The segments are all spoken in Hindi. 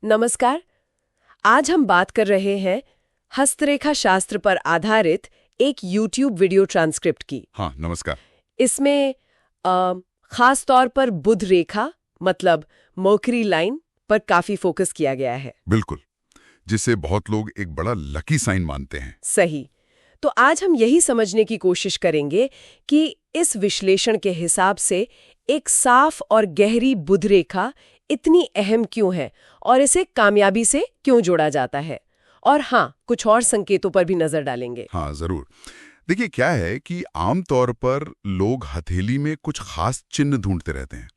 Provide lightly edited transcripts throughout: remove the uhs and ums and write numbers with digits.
नमस्कार। आज हम बात कर रहे हैं हस्तरेखा शास्त्र पर आधारित एक YouTube वीडियो ट्रांसक्रिप्ट की। हाँ, नमस्कार। इसमें खास तौर पर बुध रेखा मतलब मर्करी लाइन पर काफी फोकस किया गया है। बिल्कुल, जिसे बहुत लोग एक बड़ा लकी साइन मानते हैं। सही। तो आज हम यही समझने की कोशिश करेंगे कि इस विश्लेषण के हिसाब से एक साफ और गहरी बुध रेखा इतनी अहम क्यों है और इसे कामयाबी से क्यों जोड़ा जाता है। और हाँ, कुछ और संकेतों पर भी नजर डालेंगे। हाँ, जरूर। देखिए, क्या है कि आमतौर पर लोग हथेली में कुछ खास चिन्ह ढूंढते रहते हैं,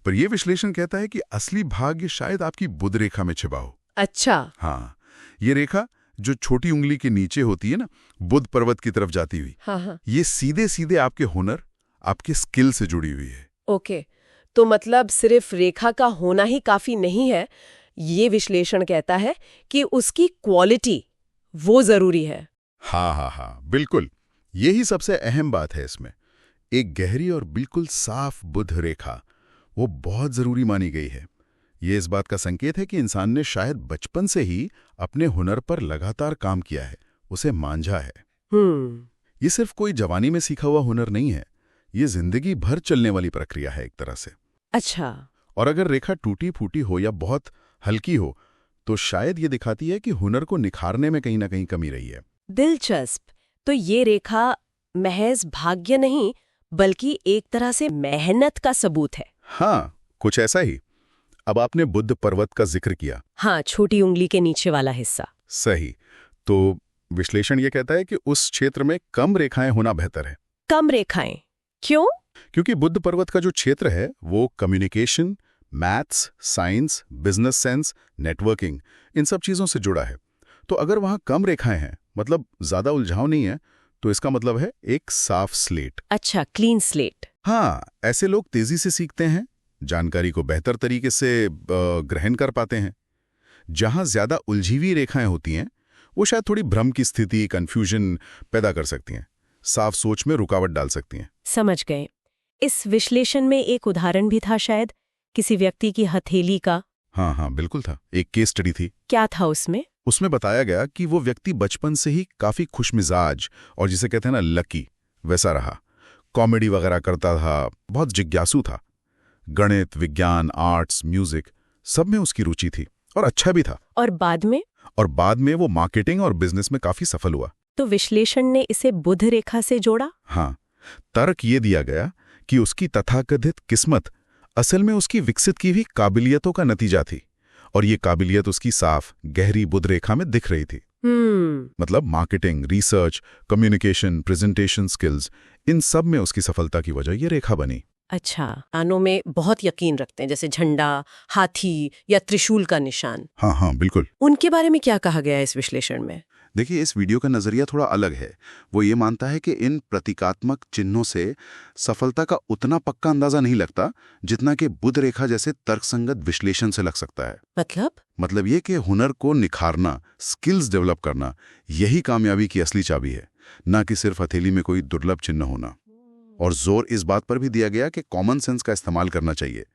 पर यह विश्लेषण कहता है कि असली भाग्य शायद आपकी बुध रेखा में छिपा हो। अच्छा। हाँ, ये रेखा जो छोटी उंगली के नीचे होती है ना, बुध पर्वत की तरफ जाती हुई, हाँ। ये सीधे सीधे आपके हुनर, आपके स्किल से जुड़ी हुई है। ओके, तो मतलब सिर्फ रेखा का होना ही काफी नहीं है। ये विश्लेषण कहता है कि उसकी क्वालिटी वो जरूरी है। हाँ, बिल्कुल। यही सबसे अहम बात है इसमें। एक गहरी और बिल्कुल साफ बुध रेखा वो बहुत जरूरी मानी गई है। ये इस बात का संकेत है कि इंसान ने शायद बचपन से ही अपने हुनर पर लगातार काम किया है, उसे मांझा है। ये सिर्फ कोई जवानी में सीखा हुआ हुनर नहीं है, ये जिंदगी भर चलने वाली प्रक्रिया है एक तरह से। अच्छा। और अगर रेखा टूटी फूटी हो या बहुत हल्की हो, तो शायद ये दिखाती है कि हुनर को निखारने में कहीं ना कहीं कमी रही है। दिलचस्प। तो ये रेखा महज भाग्य नहीं बल्कि एक तरह से मेहनत का सबूत है। हाँ, कुछ ऐसा ही। अब आपने बुध पर्वत का जिक्र किया। हाँ, छोटी उंगली के नीचे वाला हिस्सा। सही। तो विश्लेषण ये कहता है कि उस क्षेत्र में कम रेखाएं होना बेहतर है। कम रेखाएं? क्यों? क्योंकि बुध पर्वत का जो क्षेत्र है वो communication, maths, science, business sense, networking, इन सब चीजों से जुड़ा है। तो अगर वहां कम रेखाएं हैं, मतलब ज्यादा उलझाव नहीं है, तो इसका मतलब है एक साफ स्लेट। अच्छा, क्लीन स्लेट। हाँ, ऐसे लोग तेजी से सीखते हैं, जानकारी को बेहतर तरीके से ग्रहण कर पाते हैं। जहां ज्यादा उलझी हुई रेखाएं होती हैं, वो शायद थोड़ी भ्रम की स्थिति, कंफ्यूजन पैदा कर सकती हैं, साफ सोच में रुकावट डाल सकती हैं। समझ गए। इस विश्लेषण में एक उदाहरण भी था शायद, किसी व्यक्ति की हथेली का। हाँ, बिल्कुल था। एक केस स्टडी थी। क्या था उसमें? उसमें बताया गया कि वो व्यक्ति बचपन से ही काफी खुशमिजाज और जिसे कहते हैं ना लकी, वैसा रहा। कॉमेडी वगैरह करता था, बहुत जिज्ञासु था। गणित, विज्ञान, आर्ट्स, म्यूजिक, सब में उसकी रुचि थी और अच्छा भी था। और बाद में? और बाद में वो मार्केटिंग और बिजनेस में काफी सफल हुआ। तो विश्लेषण ने इसे बुध रेखा से जोड़ा? हाँ, तर्क ये दिया गया कि उसकी तथाकथित किस्मत असल में उसकी विकसित की हुई काबिलियतों का नतीजा थी, और ये काबिलियत उसकी साफ गहरी बुध रेखा में दिख रही थी। मतलब marketing, research, communication, presentation skills, इन सब में उसकी सफलता की वजह ये रेखा बनी। अच्छा, निशानों में बहुत यकीन रखते हैं, जैसे झंडा, हाथी या त्रिशूल का निशान। हाँ, बिल्कुल। उनके बारे में क्या कहा गया है इस विश्लेषण में? देखिए, इस वीडियो का नजरिया थोड़ा अलग है। वो ये मानता है कि इन प्रतीकात्मक चिन्हों से सफलता का उतना पक्का अंदाजा नहीं लगता जितना कि बुध रेखा जैसे तर्कसंगत विश्लेषण से लग सकता है। मतलब ये कि हुनर को निखारना, स्किल्स डेवलप करना, यही कामयाबी की असली चाबी है, ना कि सिर्फ हथेली में कोई दुर्लभ चिन्ह होना। और जोर इस बात पर भी दिया गया कि कॉमन सेंस का इस्तेमाल करना चाहिए।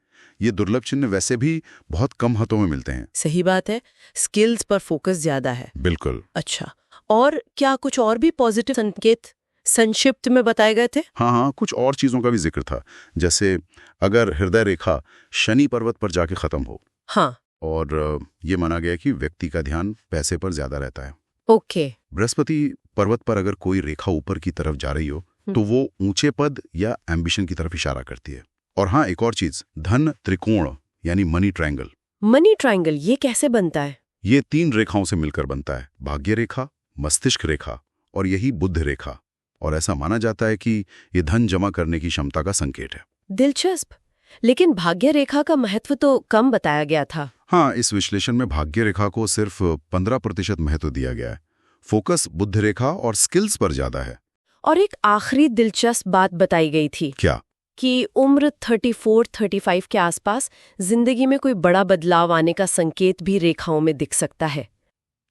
ये दुर्लभ चिन्ह वैसे भी बहुत कम हाथों में मिलते हैं। सही बात है, स्किल्स पर फोकस ज्यादा है। बिल्कुल। अच्छा, और क्या कुछ और भी पॉजिटिव संकेत संक्षिप्त में बताए गए थे? हाँ, कुछ और चीजों का भी जिक्र था, जैसे अगर हृदय रेखा शनि पर्वत पर जाके खत्म हो। हाँ। और ये माना गया कि व्यक्ति का ध्यान पैसे पर ज्यादा रहता है। ओके। बृहस्पति पर्वत पर अगर कोई रेखा ऊपर की तरफ जा रही हो, तो वो ऊंचे पद या एम्बिशन की तरफ इशारा करती है। और हाँ, एक और चीज, धन त्रिकोण यानी मनी ट्रायंगल। मनी ट्रायंगल ये कैसे बनता है? ये 3 रेखाओं से मिलकर बनता है, भाग्य रेखा, मस्तिष्क रेखा और यही बुध रेखा। और ऐसा माना जाता है कि ये धन जमा करने की क्षमता का संकेत है। दिलचस्प। लेकिन भाग्य रेखा का महत्व तो कम बताया गया था। हाँ, इस विश्लेषण में भाग्य रेखा को सिर्फ 15% महत्व दिया गया है। फोकस बुध रेखा और स्किल्स पर ज्यादा है। और एक आखिरी दिलचस्प बात बताई गई थी। क्या? कि उम्र 34-35 के आसपास जिंदगी में कोई बड़ा बदलाव आने का संकेत भी रेखाओं में दिख सकता है।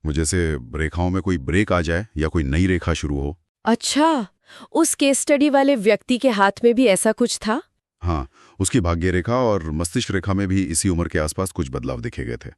जैसे रेखाओं में कोई ब्रेक आ जाए या कोई नई रेखा शुरू हो। अच्छा, उस केस स्टडी वाले व्यक्ति के हाथ में भी ऐसा कुछ था? हाँ, उसकी भाग्य रेखा और मस्तिष्क रेखा में भी इसी उम्र के आसपास कुछ बदलाव देखे गए थे।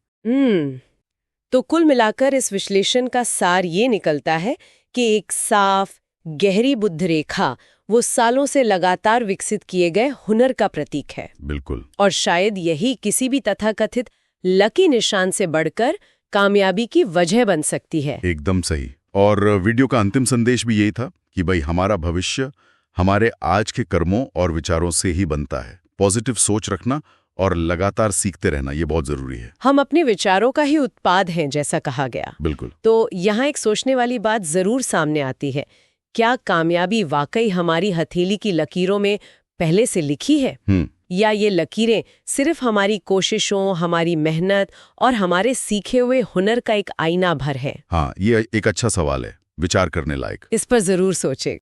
तो कुल मिलाकर इस विश्लेषण का सार ये निकलता है कि एक साफ, गहरी बुद्ध रेखा वो सालों से लगातार विकसित किए गए हुनर का प्रतीक है। बिल्कुल। और शायद यही किसी भी तथाकथित लकी निशान से बढ़कर कामयाबी की वजह बन सकती है। एकदम सही। और वीडियो का अंतिम संदेश भी यही था कि भाई हमारा भविष्य हमारे आज के कर्मों और विचारों से ही बनता है। पॉजिटिव सोच रखना और लगातार सीखते रहना ये बहुत जरूरी है। हम अपने विचारों का ही उत्पाद हैं, जैसा कहा गया। बिल्कुल। तो यहाँ एक सोचने वाली बात जरूर सामने आती है, क्या कामयाबी वाकई हमारी हथेली की लकीरों में पहले से लिखी है, या ये लकीरें सिर्फ हमारी कोशिशों, हमारी मेहनत और हमारे सीखे हुए हुनर का एक आईना भर है? हाँ, ये एक अच्छा सवाल है, विचार करने लायक। इस पर जरूर सोचें।